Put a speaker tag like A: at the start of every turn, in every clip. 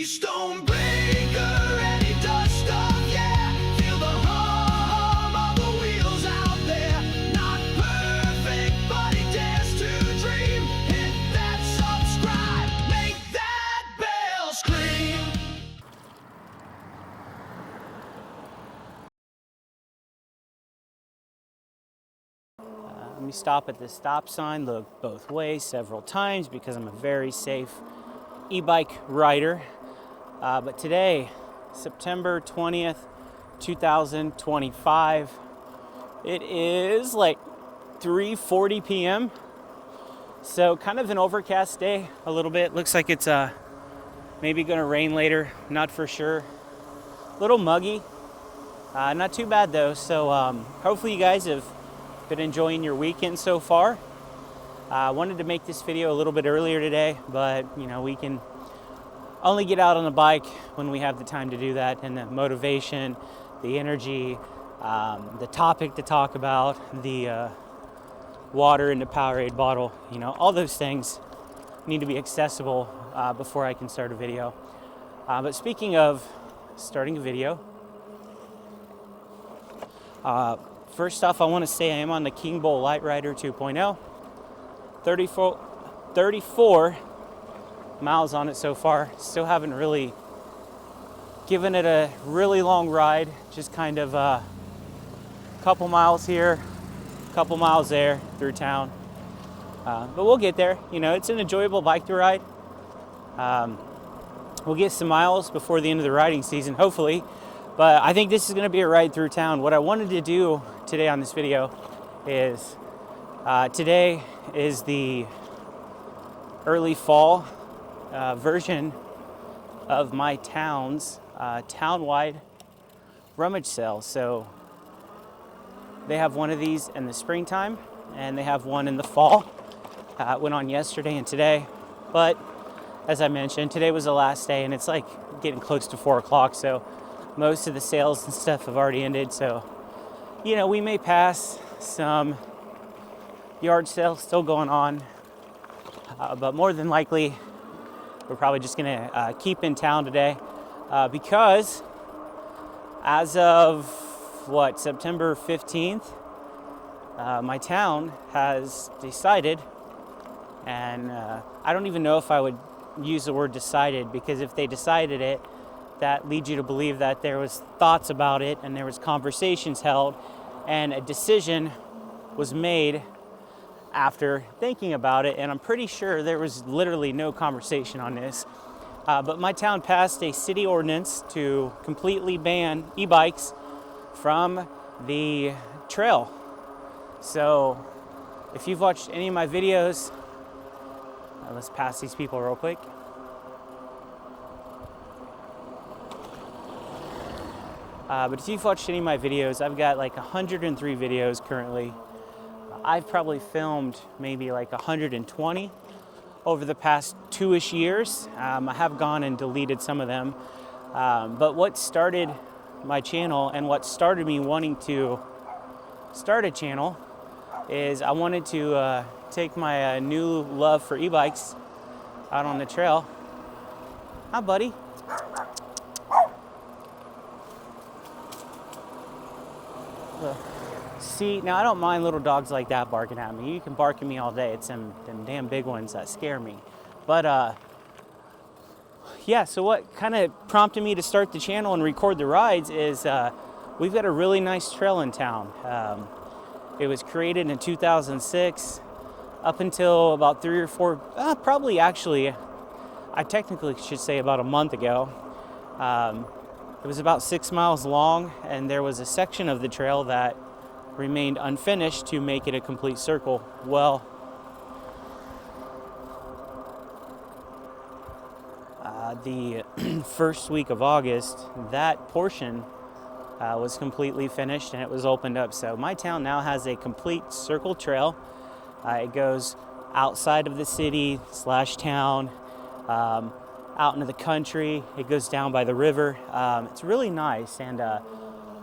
A: He's Stonebraker and he does stuff, yeah. Feel the hum of the wheels out there. Not perfect, but he dares to dream. Hit that subscribe, make that bell scream.
B: Let me stop at the stop sign, look both ways several times because I'm a very safe e-bike rider. But today, September 20th, 2025, it is like 3:40 p.m. So kind of an overcast day a little bit. Looks like it's maybe gonna rain later, not for sure. A little muggy, not too bad though. So hopefully you guys have been enjoying your weekend so far. I wanted to make this video a little bit earlier today, but you know, we can only get out on a bike when we have the time to do that, and the motivation, the energy, the topic to talk about, the water in the Powerade bottle, you know, all those things need to be accessible before I can start a video. But speaking of starting a video, first off, I want to say I am on the King Bull Light Rider 2.0. 34 miles on it so far. Still haven't really given it a really long ride. Just kind of a couple miles here, couple miles there through town. But we'll get there. You know, it's an enjoyable bike to ride. We'll get some miles before the end of the riding season, hopefully. But I think this is going to be a ride through town. What I wanted to do today on this video is, today is the early fall version of my town's town-wide rummage sale. So they have one of these in the springtime and they have one in the fall. It went on yesterday and today. But as I mentioned, today was the last day and it's like getting close to 4 o'clock. So most of the sales and stuff have already ended, so you know, we may pass some yard sales still going on, but more than likely we're probably just gonna keep in town today because as of September 15th, my town has decided, and I don't even know if I would use the word decided, because if they decided it, that leads you to believe that there was thoughts about it and there was conversations held and a decision was made after thinking about it. And I'm pretty sure there was literally no conversation on this. But my town passed a city ordinance to completely ban e-bikes from the trail. So if you've watched any of my videos, let's pass these people real quick. But if you've watched any of my videos, I've got like 103 videos currently. I've probably filmed maybe like 120 over the past 2-ish years. I have gone and deleted some of them. But what started my channel and what started me wanting to start a channel is I wanted to take my new love for e-bikes out on the trail. Hi, buddy. See, now I don't mind little dogs like that barking at me. You can bark at me all day. It's them damn big ones that scare me. But yeah, so what kind of prompted me to start the channel and record the rides is we've got a really nice trail in town. It was created in 2006 up until about 3 or 4, probably actually, I technically should say about a month ago. It was about 6 miles long, and there was a section of the trail that remained unfinished to make it a complete circle. Well, the first week of August, that portion was completely finished and it was opened up. So my town now has a complete circle trail. It goes outside of the city / town, out into the country. It goes down by the river. It's really nice, and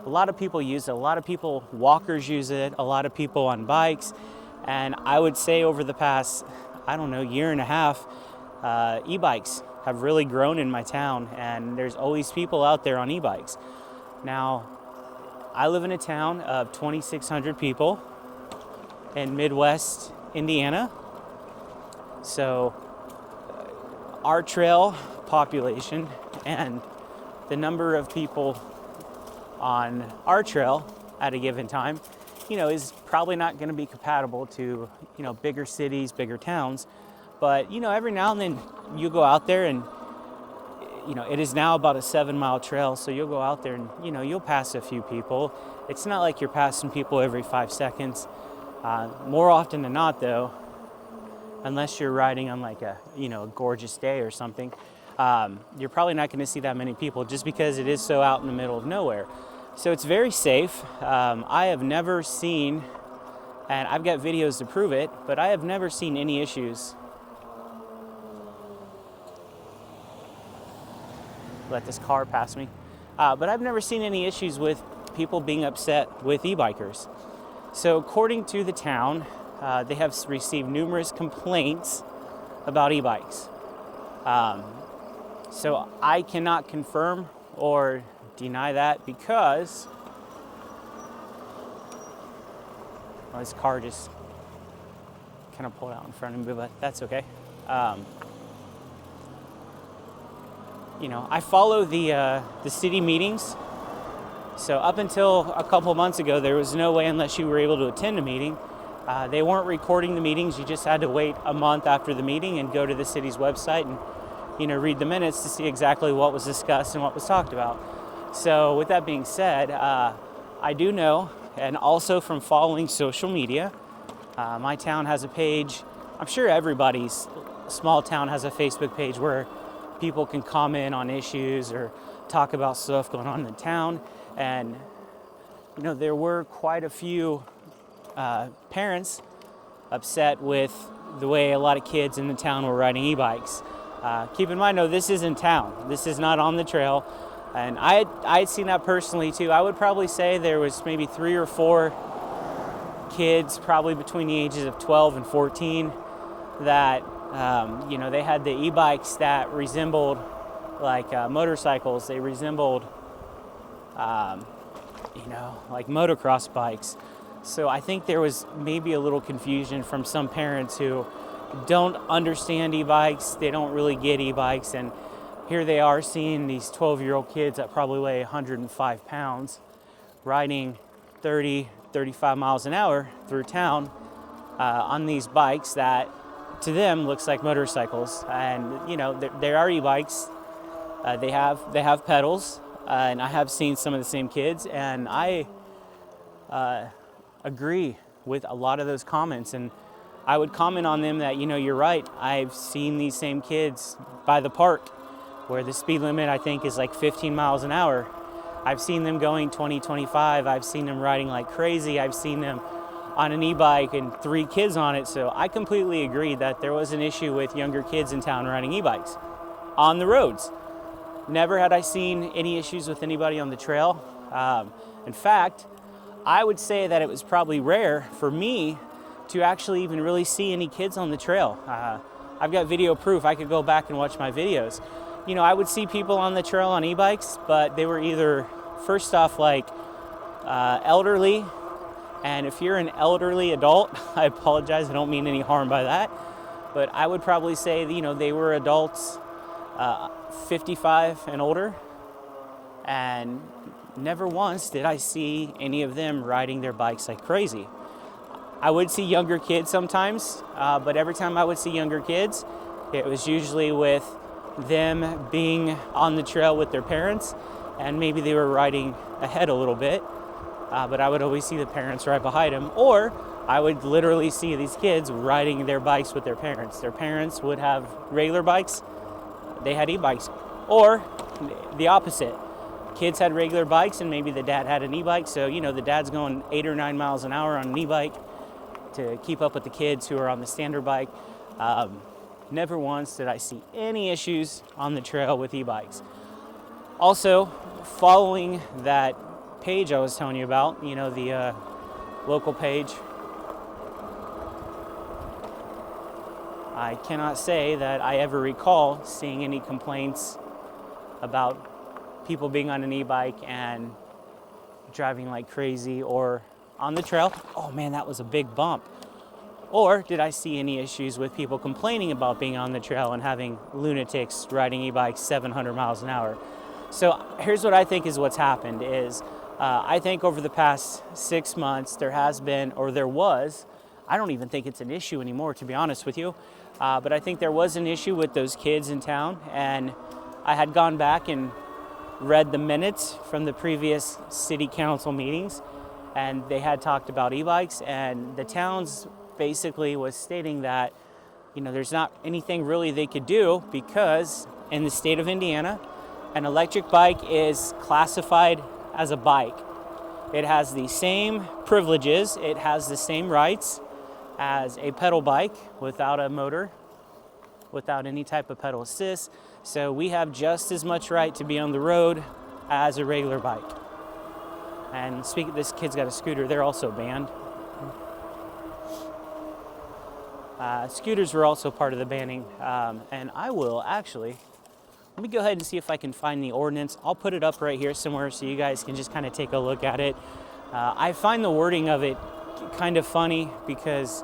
B: a lot of people use it. A lot of people, walkers use it, a lot of people on bikes. And I would say over the past, I don't know, year and a half, e-bikes have really grown in my town, and there's always people out there on e-bikes. Now, I live in a town of 2,600 people in Midwest Indiana. So our trail population and the number of people on our trail at a given time, is probably not going to be compatible to, bigger cities, bigger towns. But, every now and then you go out there and, it is now about a 7-mile trail. So you'll go out there and, you'll pass a few people. It's not like you're passing people every 5 seconds. More often than not, though, unless you're riding on like a gorgeous day or something, you're probably not going to see that many people just because it is so out in the middle of nowhere. So it's very safe. I have never seen, and I've got videos to prove it, but I have never seen any issues. Let this car pass me. But I've never seen any issues with people being upset with e-bikers. So according to the town, they have received numerous complaints about e-bikes. So I cannot confirm or deny that because this car just kind of pulled out in front of me, but that's okay. I follow the city meetings. So up until a couple months ago, there was no way unless you were able to attend a meeting. They weren't recording the meetings. You just had to wait a month after the meeting and go to the city's website and, read the minutes to see exactly what was discussed and what was talked about. So with that being said, I do know, and also from following social media, my town has a page. I'm sure everybody's small town has a Facebook page where people can comment on issues or talk about stuff going on in the town. And, there were quite a few parents upset with the way a lot of kids in the town were riding e-bikes. Keep in mind, though, this is in town. This is not on the trail. And I had seen that personally, too. I would probably say there was maybe 3 or 4 kids, probably between the ages of 12 and 14, that, they had the e-bikes that resembled like motorcycles. They resembled, like motocross bikes. So I think there was maybe a little confusion from some parents who don't understand e-bikes. They don't really get e-bikes. And here they are seeing these 12-year-old kids that probably weigh 105 pounds riding 30, 35 miles an hour through town on these bikes that to them looks like motorcycles. And, there are e-bikes. They have pedals. And I have seen some of the same kids. And I agree with a lot of those comments. And I would comment on them that, you're right. I've seen these same kids by the park where the speed limit, I think, is like 15 miles an hour. I've seen them going 20, 25. I've seen them riding like crazy. I've seen them on an e-bike and 3 kids on it. So I completely agree that there was an issue with younger kids in town riding e-bikes on the roads. Never had I seen any issues with anybody on the trail. In fact, I would say that it was probably rare for me to actually even really see any kids on the trail. I've got video proof. I could go back and watch my videos. I would see people on the trail on e-bikes, but they were either, first off, like elderly. And if you're an elderly adult, I apologize, I don't mean any harm by that. But I would probably say, they were adults 55 and older. And never once did I see any of them riding their bikes like crazy. I would see younger kids sometimes, but every time I would see younger kids, it was usually with them being on the trail with their parents, and maybe they were riding ahead a little bit, but I would always see the parents right behind them, or I would literally see these kids riding their bikes with their parents. Their parents would have regular bikes, they had e-bikes, or the opposite. Kids had regular bikes and maybe the dad had an e-bike, so the dad's going 8 or 9 miles an hour on an e-bike to keep up with the kids who are on the standard bike. Never once did I see any issues on the trail with e-bikes. Also, following that page I was telling you about, the local page, I cannot say that I ever recall seeing any complaints about people being on an e-bike and driving like crazy or on the trail. Oh man, that was a big bump. Or did I see any issues with people complaining about being on the trail and having lunatics riding e-bikes 700 miles an hour? So here's what I think is what's happened is I think over the past 6 months there was, I don't even think it's an issue anymore, to be honest with you, but I think there was an issue with those kids in town, and I had gone back and read the minutes from the previous city council meetings, and they had talked about e-bikes, and the towns basically was stating that, you know, there's not anything really they could do because in the state of Indiana, an electric bike is classified as a bike. It has the same privileges, it has the same rights as a pedal bike without a motor, without any type of pedal assist. So we have just as much right to be on the road as a regular bike. And speaking, this kid's got a scooter, they're also banned. Scooters were also part of the banning, and I will actually, let me go ahead and see if I can find the ordinance. I'll put it up right here somewhere so you guys can just kind of take a look at it. I find the wording of it kind of funny because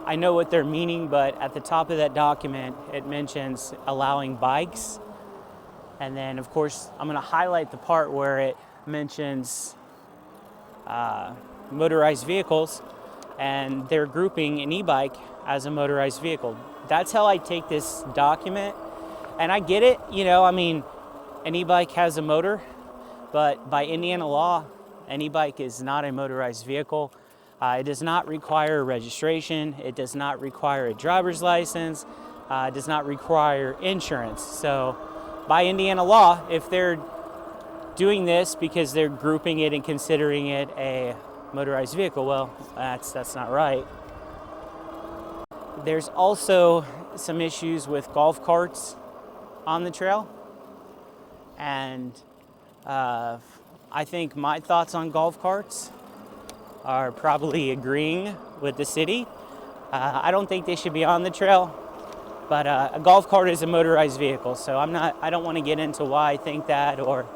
B: I know what they're meaning, but at the top of that document, it mentions allowing bikes. And then, of course, I'm going to highlight the part where it mentions motorized vehicles, and they're grouping an e-bike as a motorized vehicle. That's how I take this document. And I get it, you know, I mean, an e-bike has a motor, but by Indiana law, an e-bike is not a motorized vehicle. It does not require registration. It does not require a driver's license. It does not require insurance. So by Indiana law, if they're doing this because they're grouping it and considering it a motorized vehicle, well, that's not right. There's also some issues with golf carts on the trail, and I think my thoughts on golf carts are probably agreeing with the city. I don't think they should be on the trail, but a golf cart is a motorized vehicle, so I don't want to get into why I think that or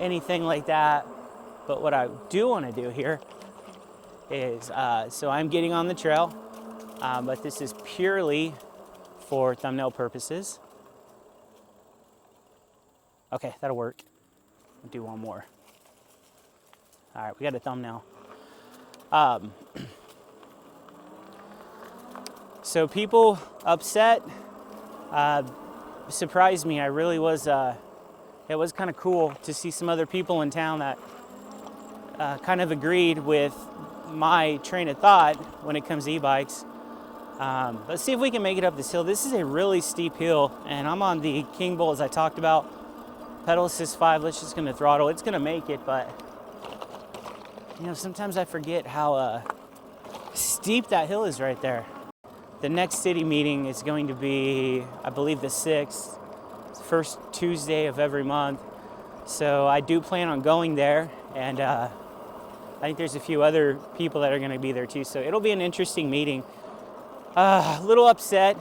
B: anything like that. But what I do want to do here is, so I'm getting on the trail, but this is purely for thumbnail purposes. Okay, that'll work. I'll do one more. All right, we got a thumbnail. So people upset surprised me. I really was, it was kind of cool to see some other people in town that kind of agreed with my train of thought when it comes to e-bikes. Let's see if we can make it up this hill. This is a really steep hill, and I'm on the King Bull as I talked about. Pedal assist 5, let's just gonna throttle. It's gonna make it, but you know, sometimes I forget how steep that hill is right there. The next city meeting is going to be, I believe, the 6th, first Tuesday of every month. So I do plan on going there, and I think there's a few other people that are gonna be there too. So it'll be an interesting meeting. A little upset.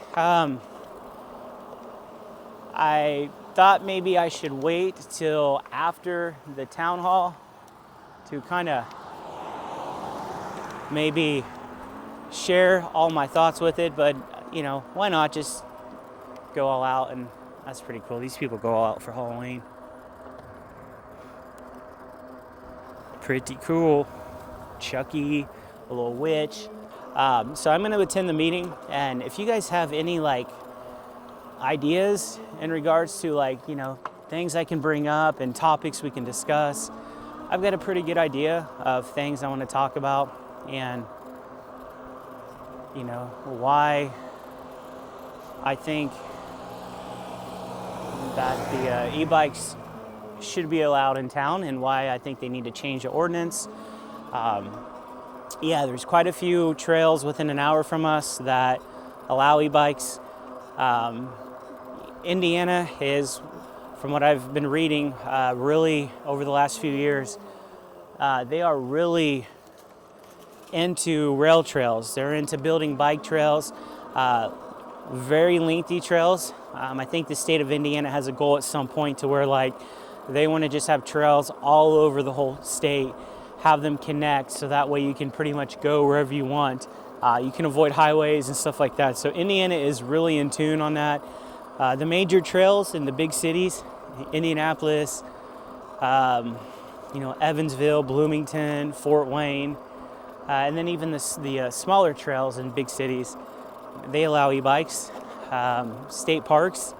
B: I thought maybe I should wait till after the town hall to kind of maybe share all my thoughts with it, but you know, why not just go all out? And that's pretty cool. These people go all out for Halloween. Pretty cool. Chucky, a little witch. So I'm going to attend the meeting, and if you guys have any like ideas in regards to like, you know, things I can bring up and topics we can discuss, I've got a pretty good idea of things I want to talk about, and you know, why I think that the e-bikes should be allowed in town, and why I think they need to change the ordinance. Yeah, there's quite a few trails within an hour from us that allow e-bikes. Indiana is, from what I've been reading, really over the last few years, they are really into rail trails. They're into building bike trails. very lengthy trails. I think the state of Indiana has a goal at some point to where like they want to just have trails all over the whole state, have them connect so that way you can pretty much go wherever you want. You can avoid highways and stuff like that. So Indiana is really in tune on that. The major trails in the big cities, Indianapolis, Evansville, Bloomington, Fort Wayne, and then even the smaller trails in big cities, they allow e-bikes. State parks,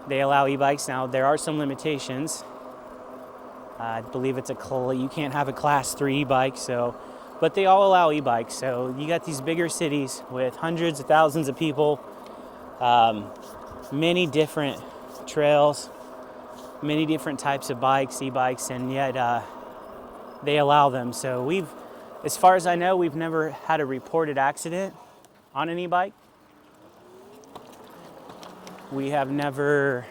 B: they allow e-bikes. Now there are some limitations. I believe you can't have a class 3 e-bike, but they all allow e-bikes. So you got these bigger cities with hundreds of thousands of people, many different trails, many different types of bikes, e-bikes, and yet they allow them. So as far as I know, we've never had a reported accident on an e-bike. We have never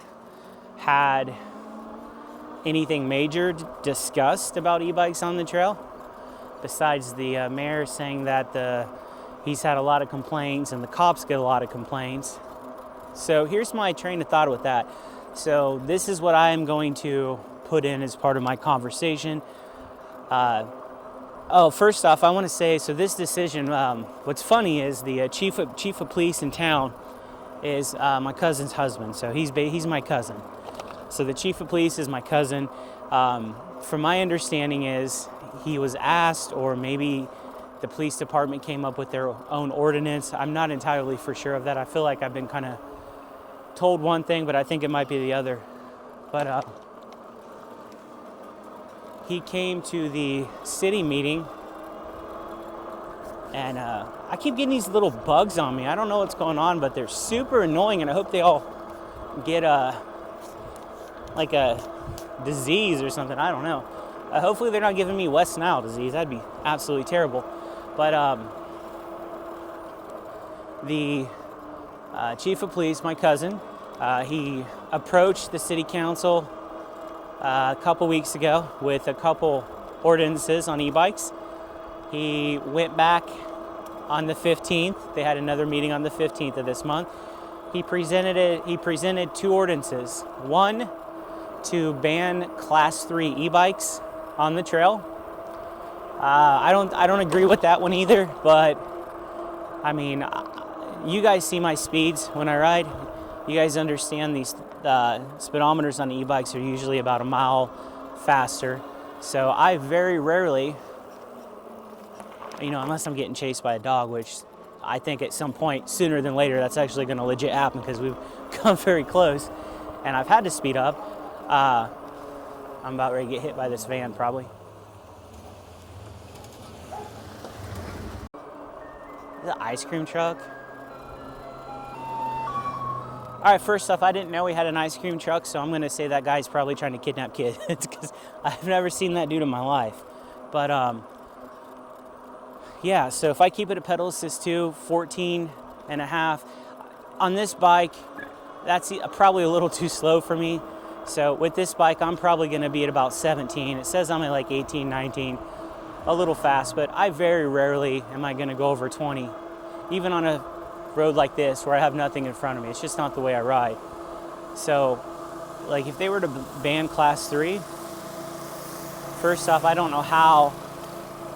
B: had anything major discussed about e-bikes on the trail, besides the mayor saying that he's had a lot of complaints and the cops get a lot of complaints. So here's my train of thought with that. So this is what I am going to put in as part of my conversation. First off, I want to say, so this decision, what's funny is the chief of police in town is my cousin's husband. So he's my cousin. So the chief of police is my cousin. From my understanding is he was asked, or maybe the police department came up with their own ordinance. I'm not entirely for sure of that. I feel like I've been kind of told one thing, but I think it might be the other. But he came to the city meeting, and I keep getting these little bugs on me. I don't know what's going on, but they're super annoying, and I hope they all get like a disease or something. I don't know. Hopefully they're not giving me West Nile disease. That'd be absolutely terrible. But the chief of police, my cousin, he approached the city council a couple weeks ago with a couple ordinances on e-bikes. He went back on the 15th. They had another meeting on the 15th of this month. He presented 2 ordinances. One, to ban class 3 e-bikes on the trail. I don't agree with that one either, but I mean, you guys see my speeds when I ride. You guys understand these speedometers on e-bikes are usually about a mile faster. So I very rarely, unless I'm getting chased by a dog, which I think at some point, sooner than later, that's actually going to legit happen because we've come very close and I've had to speed up. I'm about ready to get hit by this van probably. The ice cream truck. All right, first off, I didn't know we had an ice cream truck, so I'm going to say that guy's probably trying to kidnap kids because I've never seen that dude in my life. But yeah, so if I keep it at pedal assist 2, 14 and a half. On this bike, that's probably a little too slow for me. So with this bike, I'm probably going to be at about 17. It says I'm at like 18, 19, a little fast, but I very rarely am I going to go over 20, even on a road like this where I have nothing in front of me. It's just not the way I ride. So like if they were to ban class 3, first off, I don't know how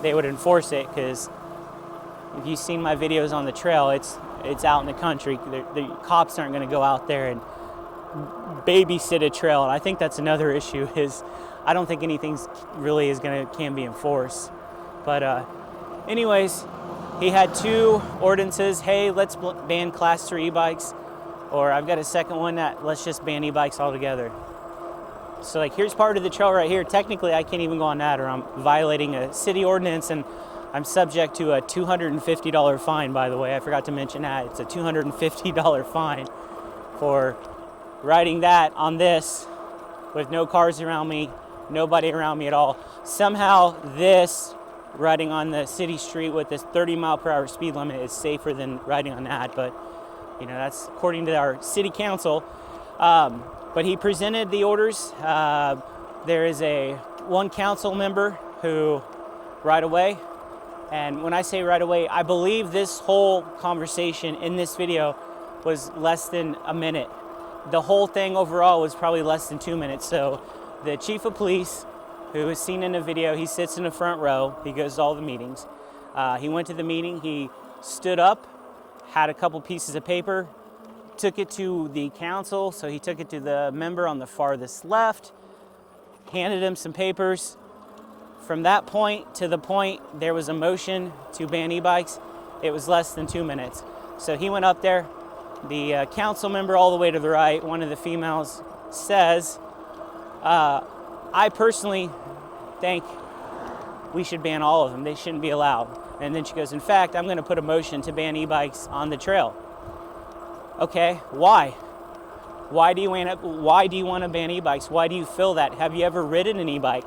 B: they would enforce it, because if you've seen my videos on the trail, it's out in the country. The cops aren't going to go out there and babysit a trail, and I think that's another issue. Is I don't think anything really can be enforced. But anyways, he had 2 ordinances. Hey, let's ban class 3 e-bikes, or I've got a second one that let's just ban e-bikes altogether. So like here's part of the trail right here. Technically, I can't even go on that, or I'm violating a city ordinance, and I'm subject to a $250 fine, by the way. I forgot to mention that. It's a $250 fine for riding that on this with no cars around me, nobody around me at all. Somehow this riding on the city street with this 30-mile-per-hour speed limit is safer than riding on that, but that's according to our city council. But he presented the orders. There is one council member who right away, and when I say right away, I believe this whole conversation in this video was less than a minute. The whole thing overall was probably less than 2 minutes. So the chief of police, who is seen in the video, he sits in the front row. He goes to all the meetings. He went to the meeting. He stood up, had a couple pieces of paper, took it to the council. So he took it to the member on the farthest left, handed him some papers. From that point to the point there was a motion to ban e-bikes, it was less than 2 minutes. So he went up there. The council member all the way to the right, one of the females, says, I personally think we should ban all of them. They shouldn't be allowed. And then she goes, in fact, I'm going to put a motion to ban e-bikes on the trail. Okay, why? Why do you want to ban e-bikes? Why do you feel that? Have you ever ridden an e-bike?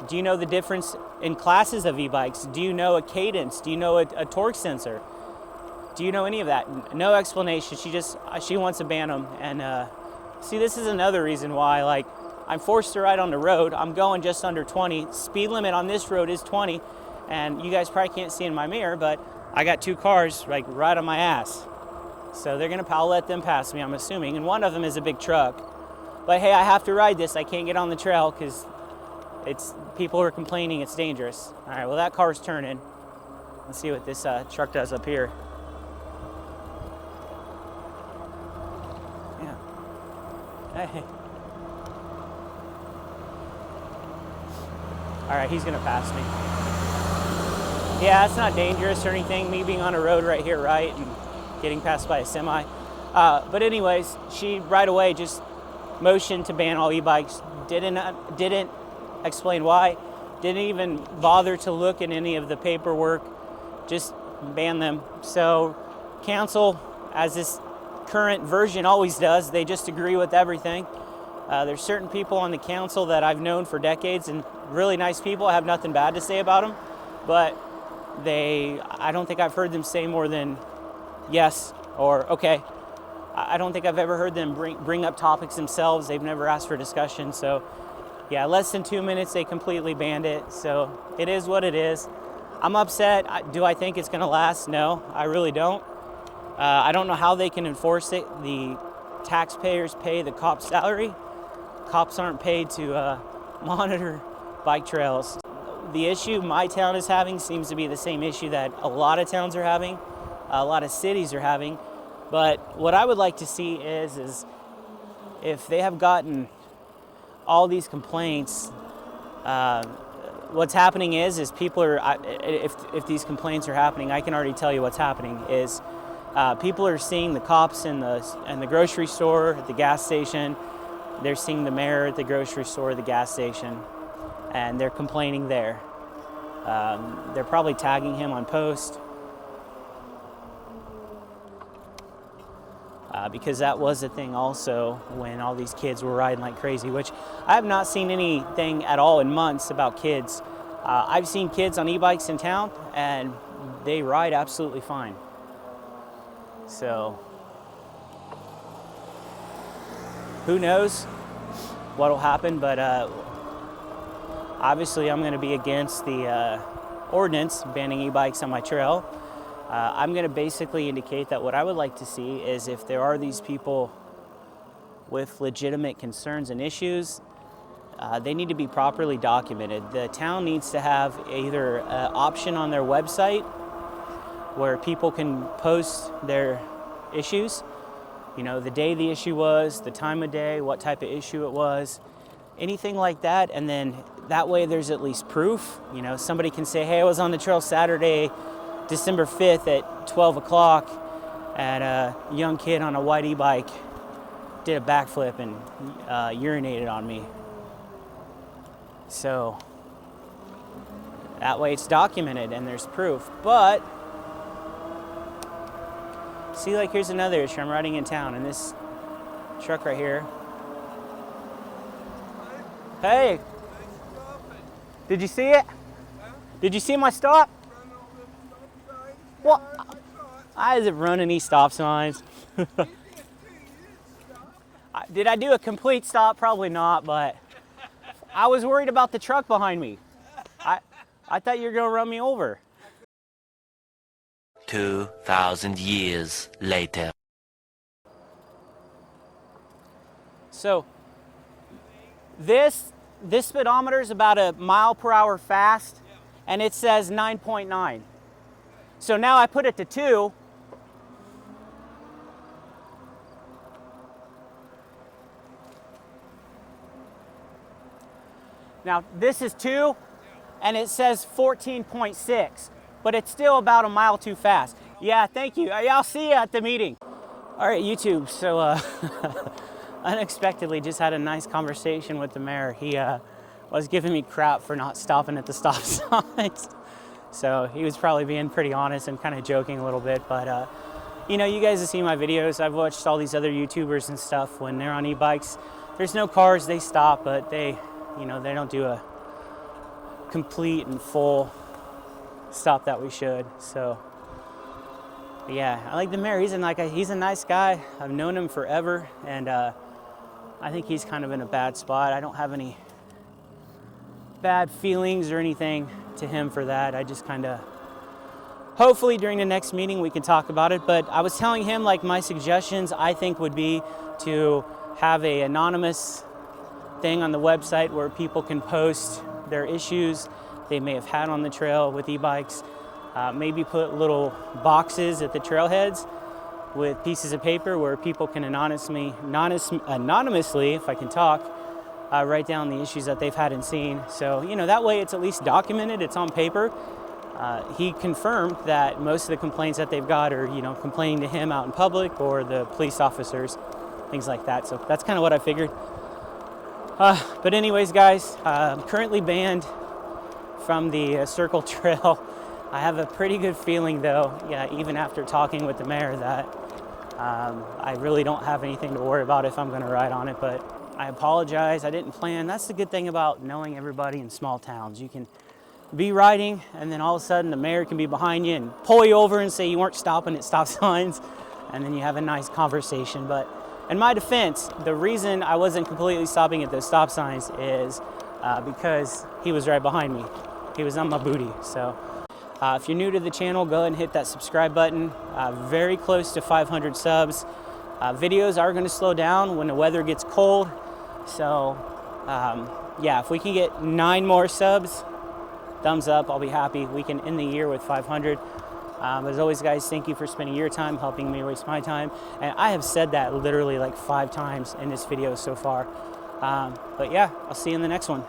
B: Do you know the difference in classes of e-bikes? Do you know a cadence? Do you know a torque sensor? Do you know any of that? No explanation. She wants to ban them. And see, this is another reason why, like, I'm forced to ride on the road. I'm going just under 20. Speed limit on this road is 20. And you guys probably can't see in my mirror, but I got two cars like right on my ass. So I'll let them pass me, I'm assuming. And one of them is a big truck. But hey, I have to ride this. I can't get on the trail because people are complaining it's dangerous. All right, well, that car's turning. Let's see what this truck does up here. Yeah. Hey. All right, he's gonna pass me. Yeah, it's not dangerous or anything, me being on a road right here, right, and getting passed by a semi. But anyways, she right away just motioned to ban all e-bikes, didn't explain why, didn't even bother to look at any of the paperwork, just banned them. So council, as this current version always does, they just agree with everything. There's certain people on the council that I've known for decades and really nice people. I have nothing bad to say about them, but I don't think I've heard them say more than yes or okay. I don't think I've ever heard them bring up topics themselves. They've never asked for discussion. So yeah, less than 2 minutes, they completely banned it. So it is what it is. I'm upset. Do I think it's gonna last? No, I really don't. I don't know how they can enforce it. The taxpayers pay the cops' salary. Cops aren't paid to monitor bike trails. The issue my town is having seems to be the same issue that a lot of towns are having, a lot of cities are having. But what I would like to see is if they have gotten all these complaints, what's happening is people are, if these complaints are happening, I can already tell you what's happening is people are seeing the cops in the grocery store, at the gas station. They're seeing the mayor at the grocery store, the gas station, and they're complaining there. They're probably tagging him on post because that was a thing also when all these kids were riding like crazy, which I have not seen anything at all in months about kids. I've seen kids on e-bikes in town and they ride absolutely fine. So who knows what'll happen, but obviously I'm going to be against the ordinance banning e-bikes on my trail. I'm going to basically indicate that what I would like to see is if there are these people with legitimate concerns and issues, they need to be properly documented. The town needs to have either an option on their website where people can post their issues, you know, the day the issue was, the time of day, what type of issue it was, anything like that. And then that way there's at least proof. You know, somebody can say, hey, I was on the trail Saturday, December 5th at 12 o'clock and a young kid on a white e-bike did a backflip and urinated on me. So that way it's documented and there's proof. But see, like, here's another issue. I'm riding in town and this truck right here. Hey, did you see it? Did you see my stop? Well, I isn't running any stop signs. Did I do a complete stop? Probably not, but I was worried about the truck behind me. I thought you were gonna run me over.
C: 2,000 years later.
B: So this speedometer is about a mile per hour fast, and it says 9.9. So now I put it to 2. Now this is 2, and it says 14.6, but it's still about a mile too fast. Yeah, thank you. I'll see you at the meeting. All right, YouTube. So unexpectedly just had a nice conversation with the mayor. He was giving me crap for not stopping at the stop signs. So he was probably being pretty honest and kind of joking a little bit. But you know, you guys have seen my videos. I've watched all these other YouTubers and stuff. When they're on e-bikes, there's no cars, they stop, but they, you know, they don't do a complete and full stop that we should. So yeah, I like the mayor. He's a nice guy. I've known him forever, and I think he's kind of in a bad spot. I don't have any bad feelings or anything to him for that. I just kind of, hopefully during the next meeting we can talk about it. But I was telling him, like, my suggestions I think would be to have a anonymous thing on the website where people can post their issues they may have had on the trail with e-bikes. Maybe put little boxes at the trailheads with pieces of paper where people can anonymously, if I can talk, write down the issues that they've had and seen. So, you know, that way it's at least documented, it's on paper. He confirmed that most of the complaints that they've got are, you know, complaining to him out in public or the police officers, things like that. So that's kind of what I figured. But anyways, guys, I'm currently banned from the Circle Trail. I have a pretty good feeling, though, yeah, even after talking with the mayor, that I really don't have anything to worry about if I'm going to ride on it. But I apologize. I didn't plan. That's the good thing about knowing everybody in small towns. You can be riding, and then all of a sudden the mayor can be behind you and pull you over and say you weren't stopping at stop signs, and then you have a nice conversation. But in my defense, the reason I wasn't completely stopping at those stop signs is because he was right behind me. He was on my booty. So if you're new to the channel, go ahead and hit that subscribe button. Very close to 500 subs. Videos are going to slow down when the weather gets cold. So yeah, if we can get 9 more subs, thumbs up, I'll be happy. We can end the year with 500. As always, guys, thank you for spending your time helping me waste my time. And I have said that literally like 5 times in this video so far. But yeah, I'll see you in the next one.